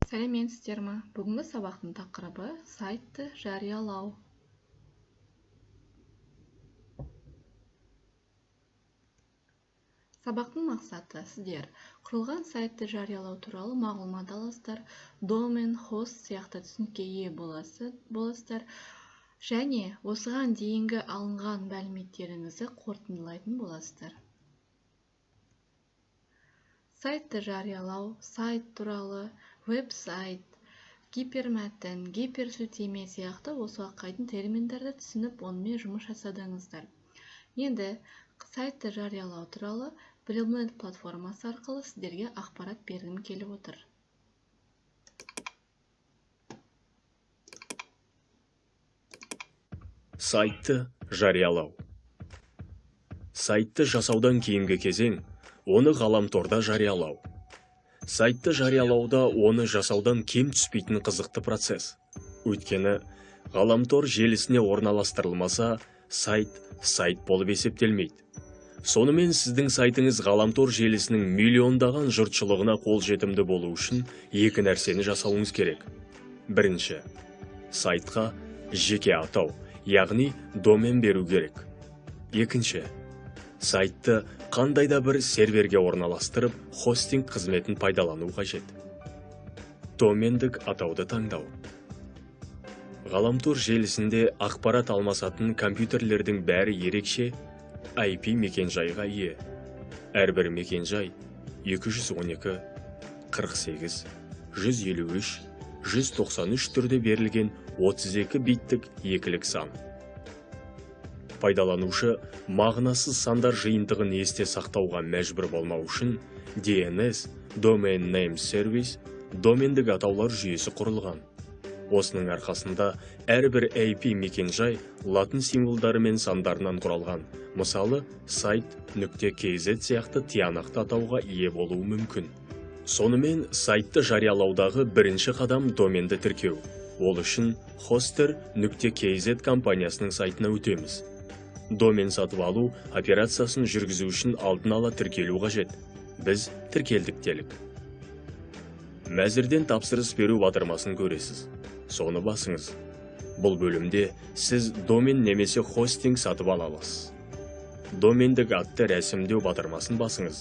Сәлеметсіздер ме? Бүгінгі сабақтың тақырыбы сайтты жариялау. Сабақтың мақсаты сіздер құрылған сайтты жариялау туралы мағлұмат аласыздар, домен, хост сияқты түсінікке ие боласыздар және осыған дейінгі алынған мәліметтеріңізді қорытындылайтын боласыздар. Сайтты жариялау, сайт туралы, веб-сайт, гипермәтін, гиперсілтеме сияқты осыға қайтын терминдерді түсініп, онымен жұмыс жасадыңыздар. Енді сайтты жариялау туралы Blognet платформасы арқылы сіздерге ақпарат бергім келіп отыр. Сайтты жариялау. Сайтты жасаудан кейінгі кезең оны ғаламторда жариялау. Сайтты жариялауда оны жасаудан кем түспейтін қызықты процесс. Өйткені ғаламтор желісіне орналастырылмаса, сайт болып есептелмейді. Сонымен сіздің сайтыңыз ғаламтор желісінің миллиондаған жұртшылығына қолжетімді болу үшін екі нәрсені жасауыңыз керек. Бірінші, сайтқа жеке атау, яғни домен беру керек. Екінші, сайтты қандай да бір серверге орналастырып, хостинг қызметін пайдалану қажет. Домендік атауды таңдау. Ғаламтор желісінде ақпарат алмасатын компьютерлердің бәрі ерекше IP мекенжайға ие. Әрбір мекенжай 212, 48, 153, 193 түрде берілген 32 биттік екілік сан. Пайдаланушы мағынасыз сандар жиынтығын есте сақтауға мәжбүр болмау үшін DNS, Domain Name Service, домендік атаулар жүйесі құрылған. Осының арқасында әрбір IP мекенжай латын символдары мен сандарынан құралған. Мысалы, сайт.kz сияқты тиянақты атауға ие болуы мүмкін. Сонымен сайтты жариялаудағы бірінші қадам доменді тіркеу. Ол үшін hoster.kz компаниясының сайтына өтеміз. Домен сатып алу операциясын жүргізу үшін алдын ала тіркелу қажет. Біз тіркелдік делік. Мәзірден тапсырыс беру батырмасын көресіз. Соны басыңыз. Бұл бөлімде сіз домен немесе хостинг сатып ала аласыз. Домендік атты рәсімдеу батырмасын басыңыз.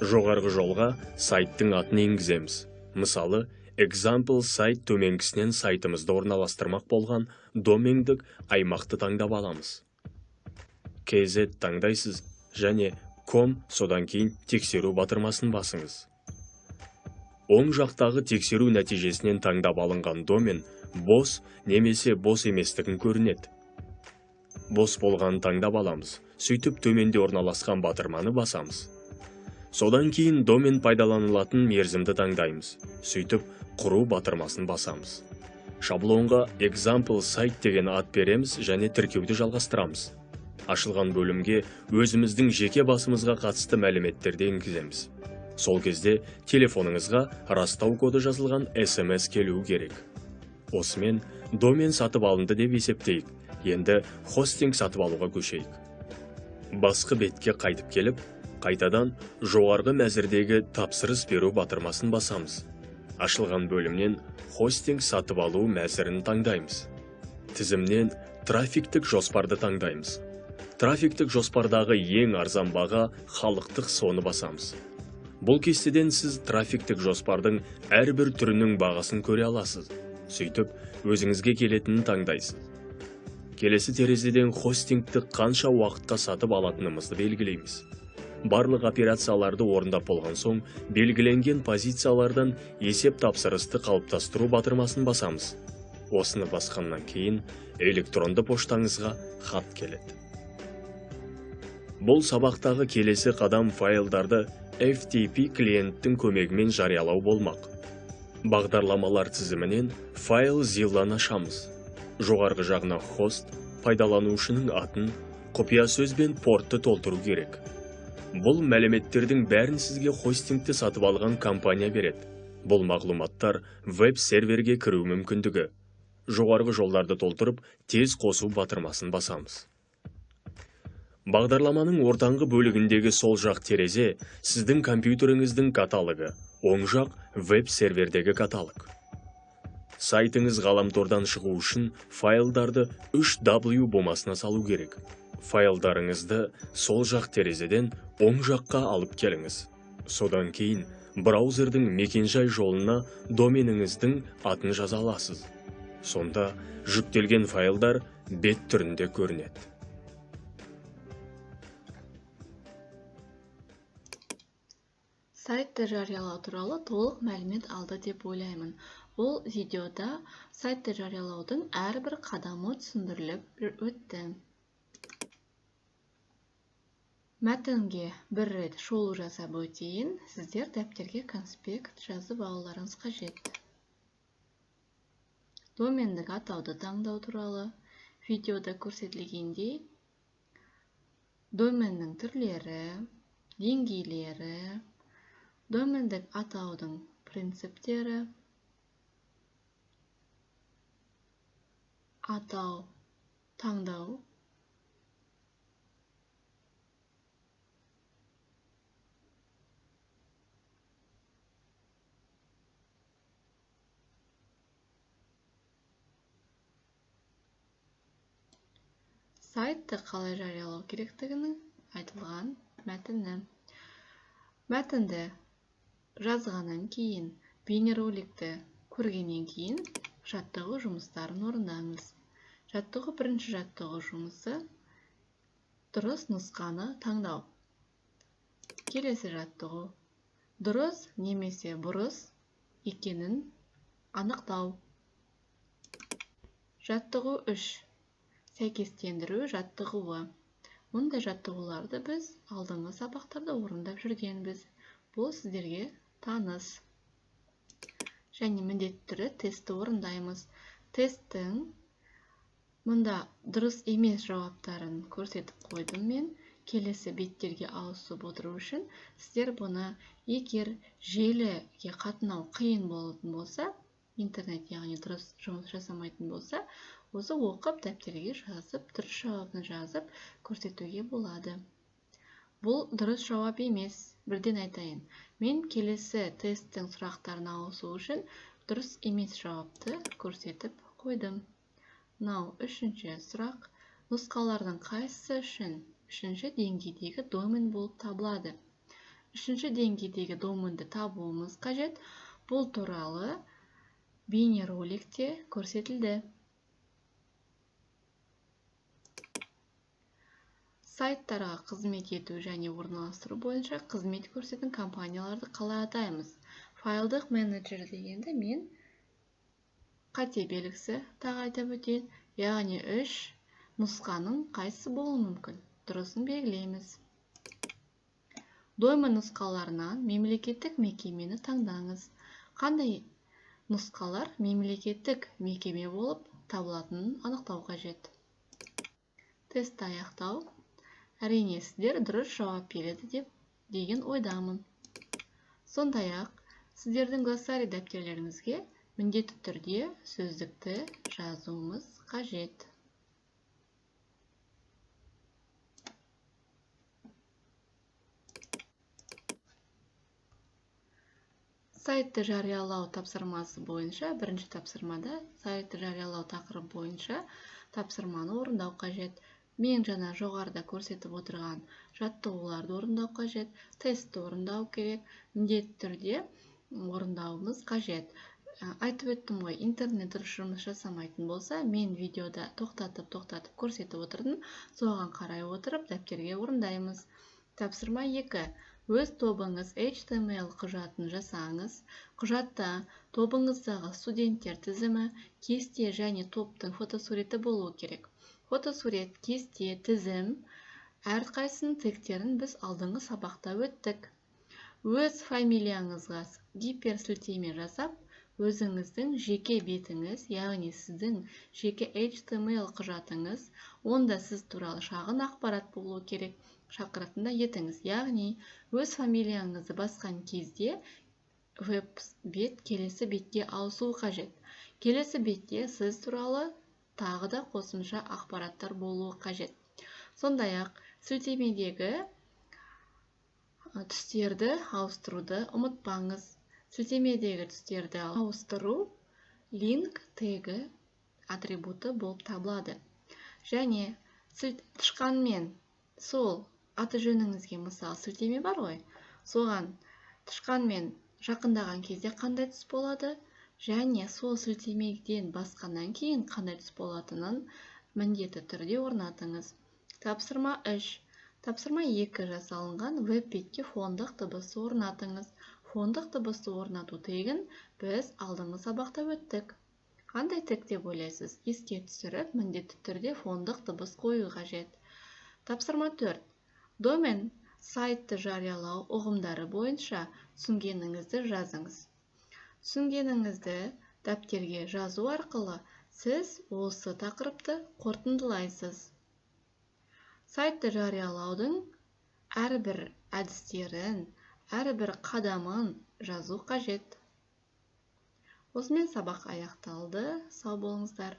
Жоғарғы жолға сайттың атын енгіземіз. Мысалы, example сайт төменгісінен сайтымызды орналастырмақ болған домендік аймақты таңдап аламыз. KZ таңдайсыз және com содан кейін тексеру батырмасын басыңыз. Оң жақтағы тексеру нәтижесінен таңдап алынған домен бос немесе бос еместігін көрінеді. Бос болғанын таңдап аламыз. Сөйтіп төменде орналасқан батырманы басамыз. Содан кейін домен пайдаланылатын мерзімді таңдаймыз. Сөйтіп құру батырмасын басамыз. Шаблонға example сайт деген ат береміз және тіркеуді жалғастырамыз. Ашылған бөлімге өзіміздің жеке басымызға қатысты мәліметтерді енгіземіз. Сол кезде телефоныңызға растау коды жазылған SMS келуі керек. Осымен домен сатып алынды деп есептейік. Енді хостинг сатып алуға көшейік. Басқы бетке қайтып келіп, қайтадан жоғарғы мәзірдегі тапсырыс беру батырмасын басамыз. Ашылған бөлімнен хостинг сатып алу мәзірін таңдаймыз. Тізімнен трафиктік жоспарды таңдаймыз. Трафиктік жоспардағы ең арзан баға халықтық соны басамыз. Бұл кестеден сіз трафиктік жоспардың әрбір түрінің бағасын көре аласыз. Сөйтіп, өзіңізге келетінін таңдайсыз. Келесі терезеден хостингті қанша уақытқа сатып алатынымызды белгілейміз. Барлық операцияларды орындап болған соң, белгіленген позициялардан есеп тапсырысты қалыптастыру батырмасын басамыз. Осыны басқаннан кейін электронды поштаңызға хат келеді. Бұл сабақтағы келесі қадам файлдарды FTP клиенттің көмегімен жариялау болмақ. Бағдарламалар тізімінен файл Zillаны ашамыз. Жоғарғы жағына хост, пайдаланушының атын, құпия сөз бен портты толтыру керек. Бұл мәліметтердің бәрін сізге хостингті сатып алған компания береді. Бұл мағлұматтар веб-серверге кіру мүмкіндігі. Жоғарғы жолдарды толтырып, тез қосу батырмасын басамыз. Бағдарламаның ортаңғы бөлігіндегі сол жақ терезе сіздің компьютеріңіздің каталогы, оң жақ веб-сервердегі каталог. Сайтыңыз ғаламтордан шығу үшін файлдарды 3W бумасына салу керек. Файлдарыңызды сол жақ терезеден оң жаққа алып келіңіз. Содан кейін браузердің мекенжай жолына доменіңіздің атын жаза аласыз. Сонда жүктелген файлдар бет түрінде көрінеді. Сайтты жариялау туралы толық мәлімет алды деп ойлаймын. Бұл видеода сайтты жариялаудың әрбір қадамы түсіндіріліп өтті. Мәтінге бір рет шолу жасап өтейін. Сіздер дәптерге конспект жазып алуларыңыз қажет. Домендік атауды таңдау туралы видеода көрсетілгендей доменнің түрлері, деңгейлері, домендік атаудың принциптері, атау таңдау, сайтты қалай жариялау керектігінің айтылған мәтіні. Мәтінді жазғаннан кейін, бейнероликті көргеннен кейін жаттығу жұмыстарын орындаңыз. Бірінші жаттығу жұмысы дұрыс нұсқаны таңдау. Келесі жаттығу дұрыс немесе бұрыс екенін анықтау. Жаттығу 3. Сәйкестендіру жаттығуы. Мұндай жаттығуларды біз алдыңғы сабақтарда орындап жүргенбіз. Бұл сіздерге таныс. Және міндетті түрде тестті орындаймыз. Тесттің мұнда дұрыс емес жауаптарын көрсетіп қойдым мен. Келесі беттерге ауысып отыру үшін сіздер бұны егер желіге қатынау қиын болатын болса, интернет яғни дұрыс жұмыс жасамайтын болса, осы оқып дәптерге жазып, дұрыс жауабын жазып көрсетуге болады. Бұл дұрыс жауап емес. Бірден айтайын. Мен келесі тесттің сұрақтарына ауысу үшін дұрыс емес жауапты көрсетіп қойдым. Мынау 3-ші сұрақ. Нұсқалардың қайсысы үшін 3-ші деңгейдегі домен болып табылады? 3-ші деңгейдегі доменді табуымыз қажет. Бұл туралы бейнероликте көрсетілді. Сайттарға қызмет ету және орналастыру бойынша қызмет көрсететін компанияларды қалай атаймыз? Файлдық менеджер дегенді мен қате белгісі тағайтып өтейін, яғни 3 нұсқаның қайсысы болуы мүмкін? Дұрысын белгілейміз. Домен нұсқаларынан мемлекеттік мекемені таңдаңыз. Қандай нұсқалар мемлекеттік мекеме болып табылатынын анықтау қажет. Тестті аяқтау. Әрине, сіздер дұрыс жауап береді деген ойдамын. Сондай-ақ, сіздердің глоссарий дәптерлеріңізге міндетті түрде сөздікті жазуымыз қажет. Сайтты жариялау тапсырмасы бойынша, бірінші тапсырмада сайтты жариялау тақырыбы бойынша тапсырманы орындау қажет. Мен жаңа жоғарыда көрсетіп отырған жаттығуларды орындау қажет, тестті орындау керек, міндетті түрде орындауымыз қажет. Айтып өттім ғой, интернет дұрыс жұмыс жасамайтын болса, мен видеода тоқтатып көрсетіп отырдым, соған қарай отырып дәптерге орындаймыз. Тапсырма 2. Өз тобыңыз HTML құжатын жасаңыз. Құжатта тобыңыздағы студенттер тізімі, кесте және топтың фотосуреті болуы керек. Фотосурет, кесте, тізім, әрқайсының тегтерін біз алдыңғы сабақта өттік. Өз фамилияңызға гиперсілтеме жасап, өзіңіздің жеке бетіңіз, яғни сіздің жеке HTML құжатыңыз, онда сіз туралы шағын ақпарат болуы керек, шақыратында етіңіз. Яғни, өз фамилияңызды басқан кезде веб-бет келесі бетке ауысуы қажет. Келесі бетте сіз туралы тағы да қосымша ақпараттар болуы қажет. Сондай-ақ, Сілтемедегі түстерді ауыстыруды ұмытпаңыз. Сілтемедегі түстерді ауыстыру link тегі атрибуты болып табылады. Және тышқанмен сол аты жөніңізге мысалы сілтеме бар ғой, соған тышқанмен жақындаған кезде қандай түс болады, және сол сілтемеден басқаннан кейін қандай түс болатынын міндетті түрде орнатыңыз. Тапсырма 3. Тапсырма 2 жасалынған веб-бетке фондық дыбысты орнатыңыз. Фондық дыбысты орнату тегін біз алдыңғы сабақта өттік. Қандай тек деп ойлайсыз? Еске түсіріп, міндетті түрде фондық дыбыс қою қажет. Тапсырма 4. Домен сайтты жариялау ұғымдары бойынша түсінгеніңізді жазыңыз. Түсінгеніңізді дәптерге жазу арқылы сіз осы тақырыпты қорытындылайсыз. Сайтты жариялаудың әрбір әдістерін, әрбір қадамын жазу қажет. Осымен сабақ аяқталды. Сау болыңыздар.